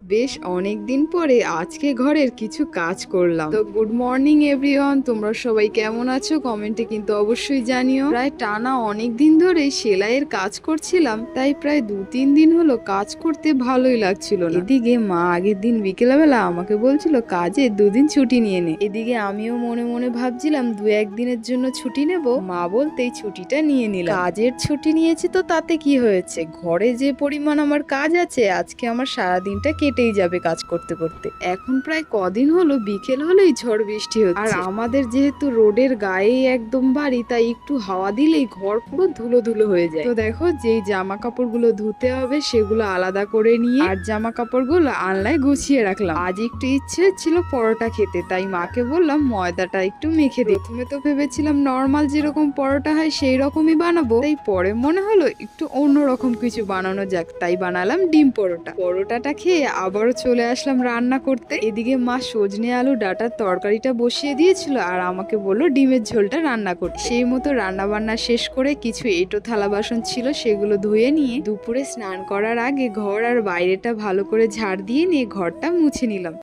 বেশ অনেক দিন পরে আজকে ঘরের কিছু কাজ করলাম। তো গুড মর্নিং এভরিওয়ান, তোমরা সবাই কেমন আছো কমেন্টে কিন্তু অবশ্যই জানিও। প্রায় টানা অনেক দিন ধরে সেলাইয়ের কাজ করছিলাম, তাই প্রায় 2-3 দিন হলো কাজ করতে ভালোই লাগছিল না। এদিকে মা আগের দিন বিকেলবেলা আমাকে বলছিল কাজে 2 দিন ছুটি নিয়ে নে। এদিকে আমিও মনে মনে ভাবছিলাম 2-1 দিনের জন্য ছুটি নেব। মা বলতেই ছুটিটা নিয়ে নিলাম। কাজের ছুটি নিয়েছি তো তাতে কি হয়েছে, ঘরে যে পরিমাণ আমার কাজ আছে আজকে আমার সারাদিনটা কেটেই যাবে কাজ করতে করতে। এখন প্রায় কদিন হলো বিকেল হলেই ঝড় বৃষ্টি হচ্ছে, আর আমাদের যেহেতু রোডের গায়েই একদম বাড়ি, তাই একটু হাওয়া দিলেই ঘর পুরো ধুলো ধুলো হয়ে যায়। তো দেখো, যেই জামা কাপড়গুলো ধুতে হবে সেগুলো আলাদা করে নিয়ে আর জামা কাপড়গুলো আলনায় গুছিয়ে রাখলাম। আজ একটু ইচ্ছে ছিল পরোটা খেতে, তাই মাকে বললাম ময়দাটা একটু মেখে দিই। প্রথমে তো ভেবেছিলাম নর্মাল যেরকম পরোটা হয় সেই রকমই বানাবো, তাই পরে মনে হলো একটু অন্যরকম কিছু বানানো যাক, তাই বানালাম ডিম পরোটা। পরোটাটা খেয়ে আবারও চলে আসলাম রান্না করতে। এদিকে মা সজনে আলু ডাঁটার তরকারিটা বসিয়ে দিয়েছিল আর আমাকে বললো ডিমের ঝোলটা রান্না করতে। সেই মতো রান্না বান্না শেষ করে কিছু এঁটো থালা বাসন ছিল সেগুলো ধুয়ে নিয়ে দুপুরে স্নান করার আগে ঘর আর বাইরেটা ভালো করে ঝাড় দিয়ে নিয়ে ঘরটা মুছে নিলাম।